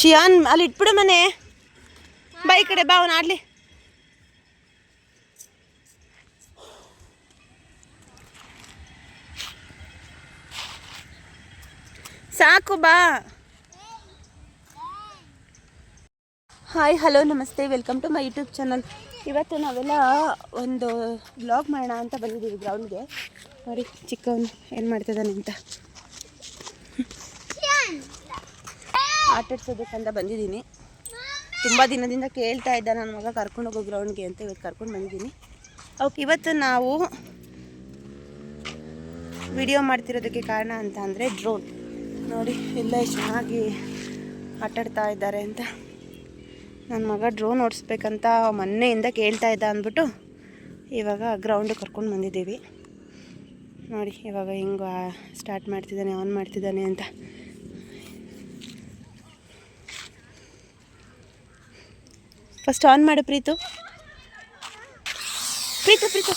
ಶಿಯಾನ್ ಅಲ್ಲಿ ಇಟ್ಬಿಡು ಮನೆ. ಬಾ ಈ ಕಡೆ ಬಾ, ಅವನು ಆಡಲಿ. ಸಾಕು ಬಾ. ಹಾಯ್ ಹಲೋ ನಮಸ್ತೆ, welcome to my YouTube channel. ಇವತ್ತು ನಾವೆಲ್ಲ ಒಂದು ವ್ಲಾಗ್ ಮಾಡೋಣ ಅಂತ ಬಂದಿದ್ದೀವಿ ಗ್ರೌಂಡ್ಗೆ. ನೋಡಿ ಚಿಕ್ಕವನು ಏನು ಮಾಡ್ತಿದ್ದಾನೆ ಅಂತ. ಆಟಾಡ್ಸೋದಕ್ಕಂತ ಬಂದಿದ್ದೀನಿ. ತುಂಬ ದಿನದಿಂದ ಕೇಳ್ತಾ ಇದ್ದ ನನ್ನ ಮಗ ಕರ್ಕೊಂಡು ಹೋಗೋ ಗ್ರೌಂಡ್ಗೆ ಅಂತ. ಇವತ್ತು ಕರ್ಕೊಂಡು ಬಂದಿದ್ದೀನಿ. ಓಕೆ, ಇವತ್ತು ನಾವು ವಿಡಿಯೋ ಮಾಡ್ತಿರೋದಕ್ಕೆ ಕಾರಣ ಅಂತ ಅಂದರೆ ಡ್ರೋನ್. ನೋಡಿ ಎಲ್ಲ ಚೆನ್ನಾಗಿ ಆಟಾಡ್ತಾ ಇದ್ದಾರೆ ಅಂತ. ನನ್ನ ಮಗ ಡ್ರೋನ್ ಓಡಿಸ್ಬೇಕಂತ ಮೊನ್ನೆಯಿಂದ ಕೇಳ್ತಾ ಇದ್ದ ಅಂದ್ಬಿಟ್ಟು ಇವಾಗ ಗ್ರೌಂಡಿಗೆ ಕರ್ಕೊಂಡು ಬಂದಿದ್ದೀವಿ. ನೋಡಿ ಇವಾಗ ಹಿಂಗೆ ಸ್ಟಾರ್ಟ್ ಮಾಡ್ತಿದ್ದಾನೆ, ಆನ್ ಮಾಡ್ತಿದ್ದಾನೆ ಅಂತ. ಫಸ್ಟ್ ಆನ್ ಮಾಡು ಪ್ರೀತು. ಪ್ರೀತು ಪ್ರೀತು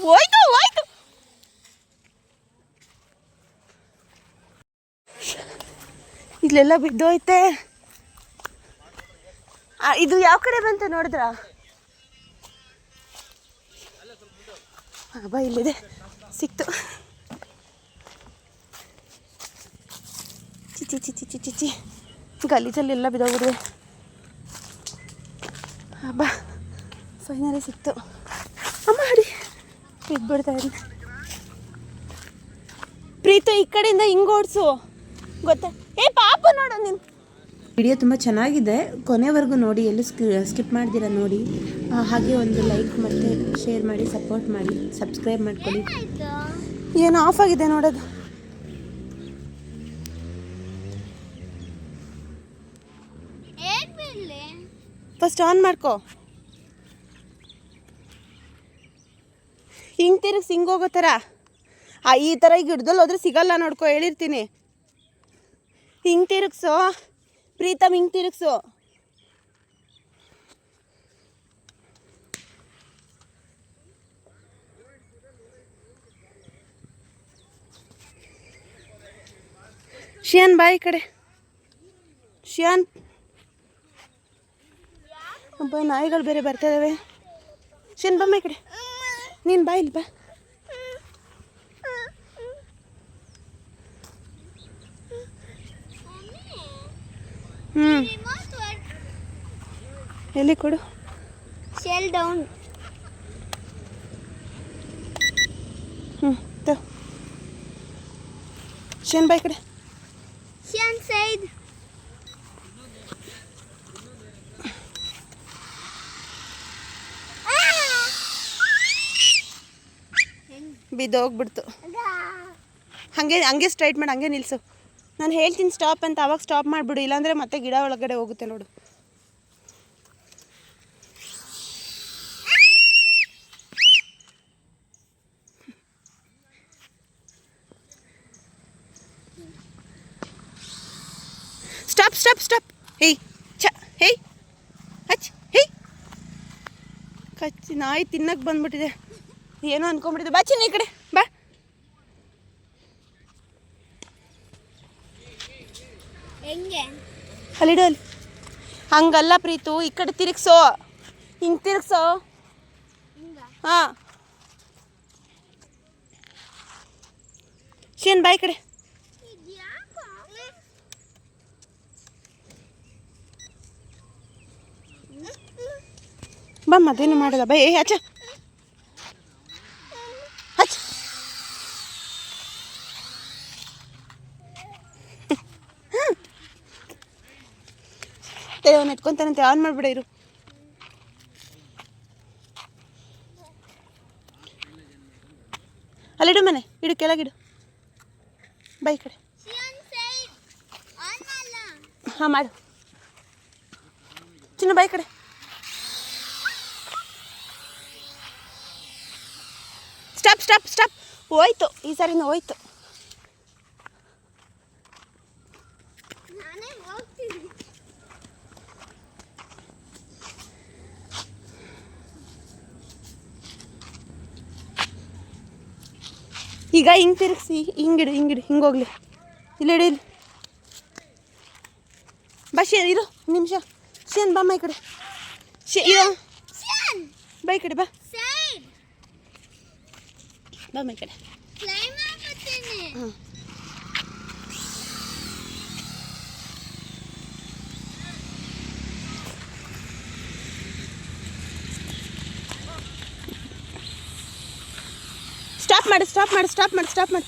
ಹೋಯ್ತು ಹೋಯ್ತು. ಇಲ್ಲೆಲ್ಲ ಬಿದ್ದೋಯ್ತೆ. ಇದು ಯಾವ ಕಡೆ ಬಂತ ನೋಡಿದ್ರ? ಬಾ, ಇಲ್ಲಿದೆ, ಸಿಕ್ತು. ಚಿಚಿ ಚಿಚಿ ಚಿಚಿ ಚಿಚಿ ಗಲೀಜಲ್ಲಿ ಎಲ್ಲ ಬಿದ್ದೋಗ್ಬಿಡಿದೆ. ಬಾ, ಫೈನಲಿ ಸಿಕ್ತು. ಅಮ್ಮ ಅಡಿ ಬಿದ್ದುಬಿಡ್ತಾ ಇದ್ದೀನಿ. ಪ್ರೀತು ಈ ಕಡೆಯಿಂದ ಹಿಂಗೆ ಓಡಿಸು, ಗೊತ್ತಾ? ಪಾಪ ನೋಡು ನೀನು. ವಿಡಿಯೋ ತುಂಬ ಚೆನ್ನಾಗಿದೆ, ಕೊನೆವರೆಗೂ ನೋಡಿ, ಎಲ್ಲೂ ಸ್ಕಿಪ್ ಮಾಡ್ದಿರ ನೋಡಿ. ಹಾಗೆ ಒಂದು ಲೈಕ್ ಮತ್ತು ಶೇರ್ ಮಾಡಿ, ಸಪೋರ್ಟ್ ಮಾಡಿ, ಸಬ್ಸ್ಕ್ರೈಬ್ ಮಾಡ್ಕೊಳ್ಳಿ. ಏನು ಆಫ್ ಆಗಿದೆ ನೋಡೋದು. ಫಸ್ಟ್ ಆನ್ ಮಾಡ್ಕೊ. ಹಿಂಗೆ ತಿರುಗಿಸಿ ಹಿಂಗೆ ಹೋಗೋ ಥರ. ಈ ಥರ ಈಗ ಹಿಡ್ದಲ್ಲಿ ಹೋದ್ರೆ ಸಿಗಲ್ಲ, ನೋಡ್ಕೊ, ಹೇಳಿರ್ತೀನಿ. ಹಿಂಗೆ ತಿರುಗಿಸೋ ಪ್ರೀತಮ್, ಹಿಂಗೆ ತಿರುಗಿಸು. ಶಿಯಾನ್ ಬಾ ಈ ಕಡೆ. ಶಿಯಾನ್ ಒಬ್ಬ ನಾಯಿಗಳು ಬೇರೆ ಬರ್ತಾ ಇದ್ದಾವೆ. ಶಿಯಾನ್ ಬಮ್ಮ ಈ ಕಡೆ. ನೀನು ಬಾ ಇಲ್ಲಿ ಬಾ. ಎಲ್ಲಿ ಕೊಡು. Shell down. ಶಿಯಾನ್ ಬಾ ಈ ಕಡೆ. ಶಿಯಾನ್ ಸೈಡ್. ಬಿದ್ದೋಗ್ಬಿಡ್ತು. ಹಂಗೆ ಸ್ಟ್ರೈಟ್ ಮಾಡಿ, ಹಂಗೆ ನಿಲ್ಲಿಸು. ನಾನು ಹೇಳ್ತೀನಿ ಸ್ಟಾಪ್ ಅಂತ, ಅವಾಗ ಸ್ಟಾಪ್ ಮಾಡಿಬಿಡು, ಇಲ್ಲಾಂದರೆ ಮತ್ತೆ ಗಿಡ ಒಳಗಡೆ ಹೋಗುತ್ತೆ ನೋಡು. Stop stop stop. ಹೇಯ್ ಛ, ಹೇಯ್ ಹಚ್, ಹೇಯ್ ಕಚ್ಚಿ ನಾಯಿ ತಿನ್ನಕ್ಕೆ ಬಂದ್ಬಿಟ್ಟಿದೆ. ಏನೋ ಅನ್ಕೊಂಡ್ಬಿಟ್ಟಿದೆ. ಬಾ ಚಿನ್ನ ಈ ಕಡೆ ಬಾ. ಹೆಂಗೆ ಅಲ್ಲಿಡು ಅಲ್ಲಿ. ಹಂಗಲ್ಲ ಪ್ರೀತು, ಈ ಕಡೆ ತಿರುಗಿಸೋ, ಹಿಂಗೆ ತಿರುಗಿಸೋ. ಹಾಂ ಶೇನ್ ಬಾ ಈ ಕಡೆ. ಬಾ, ಮತ್ತೇನು ಮಾಡೋದ ಬಾ. ಹಚ್ಚ ಹಚ್. ಅವನು ಎತ್ಕೊಂತಾನಂತೆ, ಆನ್ ಮಾಡಿಬಿಡ ಇರು. ಅಲ್ಲಿಡು ಮನೆ, ಇಡು ಕೆಳಗಿಡು. ಬಾ ಈ ಕಡೆ. ಹಾಂ ಮಾಡು ಚಿನ್ನ, ಬಾ ಈ ಕಡೆ. Stop stop stop. ಹೋಯ್ತು, ಈ ಸಾರಿನೂ ಹೋಯ್ತು. ಈಗ ಹಿಂಗೆ ತಿರುಗಿಸಿ, ಹಿಂಗಿಡು ಹಿಂಗಿಡು, ಹಿಂಗೆ ಹೋಗ್ಲಿ. ಇಲ್ಲಿ ಇಡಿ, ಇಲ್ಲಿ ಬಾ ಶೇನ್ ಇರು ನಿಮಿಷ. ಶೇನ್ ಬಾಮ್ಮ ಈ ಕಡೆ. ಇರೋ Sian, ಬಾ ಈ ಕಡೆ ಬಾ. side. ಬಾಮ್ಮ ಈ ಕಡೆ. Fly ಮಾಡ್ತೀನಿ. ಹಾಂ ಸ್ಟಾಪ್ ಮಾಡು ಸ್ಟಾಪ್ ಮಾಡು ಸ್ಟಾಪ್ ಮಾಡು ಸ್ಟಾಪ್ ಮಾಡು.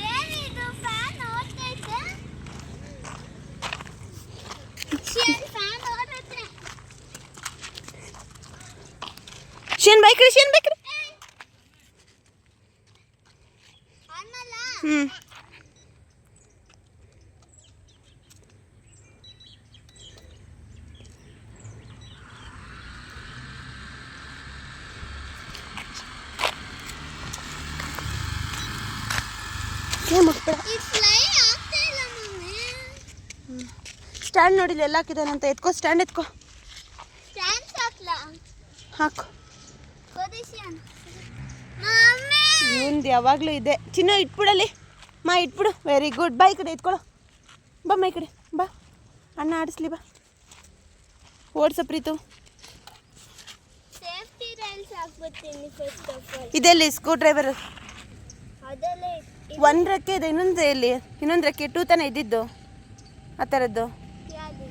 ಏನಿದು ಫ್ಯಾನ್ ಓಡ್ತೈತೆ? Sian ಫ್ಯಾನ್ ಓಡುತ್ತೆ. ಶೇನ್ ಬೈಕ್ ಕಡೆ ಶೇನ್ ಬೈಕ್ ಕಡೆ. ಅನ್ನಲ್ಲ. ಹ್ಞೂ ಏನು ಮಕ್ಕಳ ಇದು ಫ್ಲೈ ಆಗ್ತಾ ಇಲ್ಲ ಮಮ್ಮಿ. ಸ್ಟ್ಯಾಂಡ್ ನೋಡಿಲ್ಲ ಎಲ್ಲ ಹಾಕಿದಾನಂತ. ಎತ್ಕೋ ಸ್ಟ್ಯಾಂಡ್ ಎತ್ಕೋ ಸ್ಟ್ಯಾಂಡ್ ಸಾಕ್ಲಾ? ಹಾಕು. ಪೊಸಿಷನ್. ಮಮ್ಮಿ. ಇವಂದು ಯಾವಾಗಲೂ ಇದೆ. ಚಿನ್ನ ಇಟ್ಬಿಡಲಿ ಮಾ ಇಟ್ಬಿಡು. Very good. ಬಾ ಈ ಕಡೆ ಎತ್ಕೊಳ್ಳೋ. ಬಾ ಈ ಕಡೆ ಬಾ. ಅಣ್ಣ ಆಡಿಸ್ಲಿ ಬಾ. ಓಡಿಸ ಪ್ರೀತು. ಸೇಫ್ಟಿ ರೈಲ್ಸ್ ಹಾಕ್ಬಿಡ್ತೀನಿ ಫಸ್ಟ್ ಆಫ್ ಆಲ್. ಇದೆಲ್ಲಿ ಸ್ಕ್ರೂ ಡ್ರೈವರ್? ಅದಲ್ಲೇ ಒಂದು ರೆಕ್ಕೆ ಇದೆ. ಇನ್ನೊಂದು ಎಲ್ಲಿ? ಇನ್ನೊಂದು ರೆಕ್ಕೆ ಟೂ ತಾನೇ ಇದ್ದಿದ್ದು ಆ ಥರದ್ದು. ಯಾವುದು?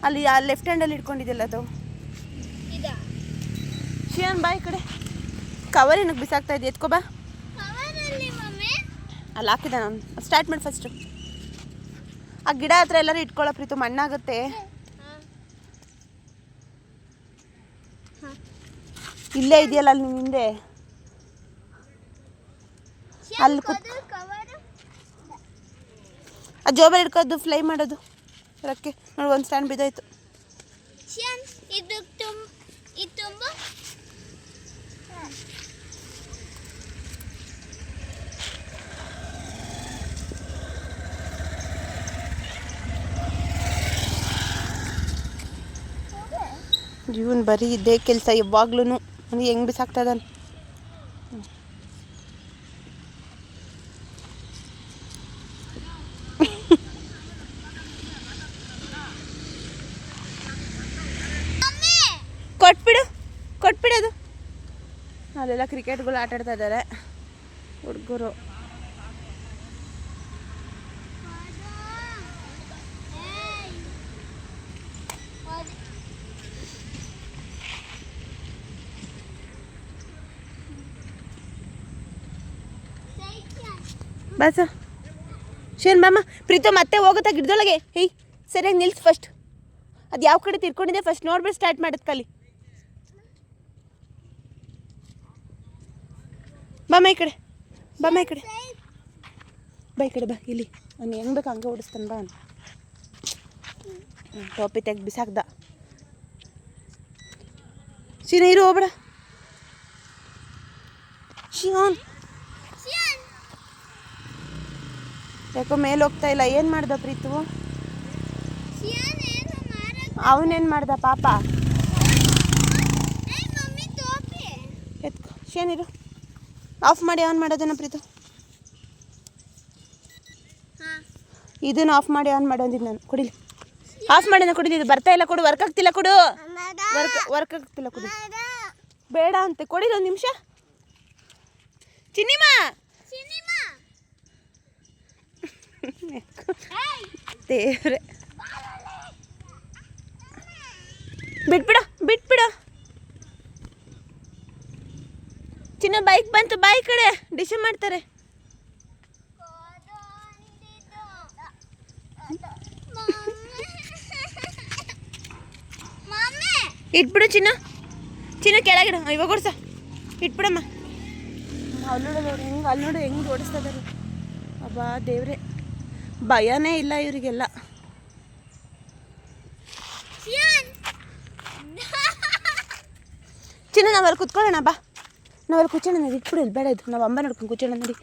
ಅಲ್ಲಿ ಆ ಲೆಫ್ಟ್ ಹ್ಯಾಂಡಲ್ಲಿ ಇಟ್ಕೊಂಡಿದ್ದಿಲ್ಲ ಅದು. ಇದಾ? ಶಿವನ್ ಬಾ ಈ ಕಡೆ. ಕವರ್ ಏನಕ್ಕೆ ಬಿಸಾಕ್ತಾ ಇದ್ದೆ? ಎತ್ಕೋ ಬಾ. ಕವರಲ್ಲಿ ಮಮ್ಮಿ. ಅಲ್ಲಿ ಹಾಕಿದ ನಾನು. ಸ್ಟಾರ್ಟ್ ಮಾಡಿ ಫಸ್ಟು. ಆ ಗಿಡ ಹತ್ರ ಎಲ್ಲರೂ ಇಟ್ಕೊಳ್ಳೋ ಪ್ರೀತು, ಮಣ್ಣಾಗುತ್ತೆ. ಇಲ್ಲೇ ಇದೆಯಲ್ಲ ಅಲ್ಲಿ ನಿನ್ನ ಹಿಂದೆ. ಅಲ್ಲಿ ಕವರು. ಆ ಜೋಬಲ್ಲಿ ಇಟ್ಕೋದು ಫ್ಲೈ ಮಾಡೋದು ರಕ್ಕೆ ನೋಡಿ. ಒಂದು ಸ್ಟ್ಯಾಂಡ್ ಬಿದ್ದೋಯ್ತು. ಶಿಯನ್ ಇದು ತುಂಬ ಜೀವನ್ ಬರೀ ಇದೇ ಕೆಲಸ ಯಾವಾಗ್ಲೂ. ನನಗೆ ಹೆಂಗೆ ಬಿಸಾಕ್ತಾ ಇದ್ದಾನೆ. ಕೊಟ್ಬಿಡೋದು. ಅಲ್ಲೆಲ್ಲ ಕ್ರಿಕೆಟ್ಗಳು ಆಟ ಆಡ್ತಾ ಇದ್ದಾರೆ ಹುಡುಗರು. ಬಸ ಶೇನ್ ಬಾಮ್ಮ. ಪ್ರೀತು ಮತ್ತೆ ಹೋಗುತ್ತಾ ಗಿಡದೊಳಗೆ. ಹೇಯ್ ಸರಿಯಾಗಿ ನಿಲ್ಸು ಫಸ್ಟ್. ಅದು ಯಾವ ಕಡೆ ತಿರ್ಕೊಂಡಿದೆ ಫಸ್ಟ್ ನೋಡ್ಬಿಟ್ಟು ಸ್ಟಾರ್ಟ್ ಮಾಡೋದು ಕಲಿ. ಬಾಮ್ಮ ಈ ಕಡೆ. ಬಾಮ್ಮ ಈ ಕಡೆ ಬಾ. ಈ ಕಡೆ ಬಾ. ಇಲ್ಲಿ ಅವ್ನು ಹೆಂಗೆ ಬೇಕು ಹಂಗೆ ಓಡಿಸ್ತಾನೆ ಬಾ. ಅವ್ನು ಟೋಪಿ ತೆಗ್ದು ಬಿಸಾಕ್ದ. ನೀರು ಹೋಗ್ಬೇಡ ಶಿವನ್. ಯಾಕೋ ಮೇಲೆ ಹೋಗ್ತಾ ಇಲ್ಲ. ಏನು ಮಾಡ್ದ ಪ್ರೀತು? ಅವನೇನು ಮಾಡ್ದ ಪಾಪ? ಎತ್ಕೊ ಶೇನಿರು. ಆಫ್ ಮಾಡಿ ಆನ್ ಮಾಡೋದನ್ನ ಪ್ರೀತು. ಇದನ್ನು ಆಫ್ ಮಾಡಿ ಆನ್ ಮಾಡೋದಿದ್ದು ನಾನು. ಕುಡಿಲಿ. ಆಫ್ ಮಾಡಿ ನಾನು ಕುಡಿದಿದ್ದು. ಬರ್ತಾ ಇಲ್ಲ ಕೊಡು. ವರ್ಕ್ ಆಗ್ತಿಲ್ಲ ಕೊಡು. ವರ್ಕ್ ಆಗ್ತಿಲ್ಲ ಕೊಡು. ಬೇಡ ಅಂತೆ. ಕೊಡಿಲ್ಲ ಒಂದು ನಿಮಿಷ. ಚಿನ್ನಿಮಾ ದೇವ್ರೆ. ಬಿಟ್ಬಿಡು. ಚಿನ್ನ ಬೈಕ್ ಬಂತು. ಬೈಕ್ ಕಡೆ ಡಿಶ್ ಮಾಡ್ತಾರೆ. ಇಟ್ಬಿಡು ಚಿನ್ನ ಕೆಳಗಿಡ. ಇವಾಗ ಓಡಿಸ. ಇಟ್ಬಿಡಮ್ಮ. ಅಲ್ಲಿ ನೋಡು ಹೆಂಗೆ ಓಡಿಸ್ತಾ ಇದ್ದಾರೆ. ಅಬ್ಬಾ ದೇವ್ರೆ, ಭಯನೇ ಇಲ್ಲ ಇವರಿಗೆಲ್ಲ. ಚಿನ್ನ ನಾವಲ್ಲಿ ಕುತ್ಕೊಳ್ಳೋಣ ಬಾ. ನಾವಲ್ಲಿ ಕೂಚೋಣ. ನೋಡಿ ಇಟ್ಬಿಡು. ಇಲ್ಲಿ ಬೇಡ ಇದು. ನಾವು ಅಂಬ ನೋಡ್ಕೊಂಡು ಕೂಚೋಣ. ನೋಡಿ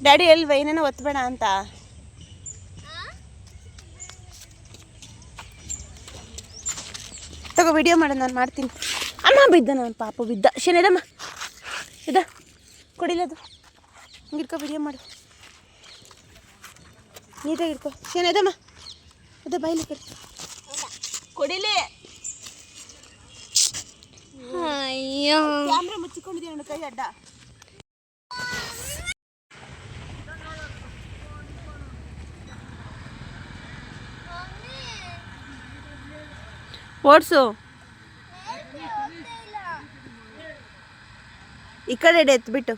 ಡ್ಯಾಡಿ ಎಲ್ವ ಏನೇನೋ ಒತ್ತಬೇಡ ಅಂತ. ತಗೋ ವಿಡಿಯೋ ಮಾಡು, ನಾನು ಮಾಡ್ತೀನಿ. ಅಮ್ಮ ಬಿದ್ದ, ನಾನು ಪಾಪು ಬಿದ್ದ. ಶನಿದಮ್ಮ ಇದ ಕೊಡಿಲ್ಲದು, ಹಂಗೆ ಇಟ್ಕೊ, ವಿಡಿಯೋ ಮಾಡು, ನೀಟಾಗಿ ಇಟ್ಕೊ. ಶನಿದಮ್ಮ ಅದ ಬಾಯಿಲಿ ಕಡೆ ಕೊಡಿಲಿ. ಅಯ್ಯೋ ಕ್ಯಾಮ್ರಾ ಮುಚ್ಚಿಕೊಂಡಿದ್ದೆ ನನ್ನ ಕೈ ಅಡ್ಡ. ಓಡಿಸು, ಈ ಕಡೆ ಎತ್ಬಿಟ್ಟು.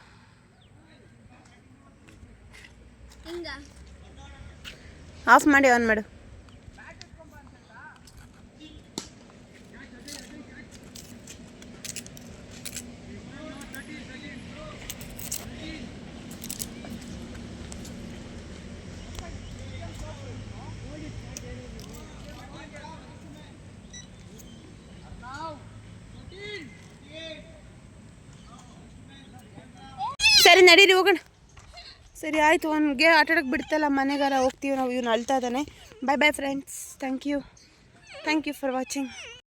ಹಿಂಗ ಆಫ್ ಮಾಡಿ ಆನ್ ಮಾಡು. ಸರಿ ನಡೀರಿ ಹೋಗೋಣ. ಸರಿ ಆಯಿತು, ಅವನಿಗೆ ಆಟಾಡಕ್ಕೆ ಬಿಡ್ತಲ್ಲ, ಮನೆಗಾರ ಹೋಗ್ತೀವಿ ನಾವು. ಇವನು ಅಳ್ತಾ ಇದ್ದಾನೆ. Bye bye friends, thank you for watching.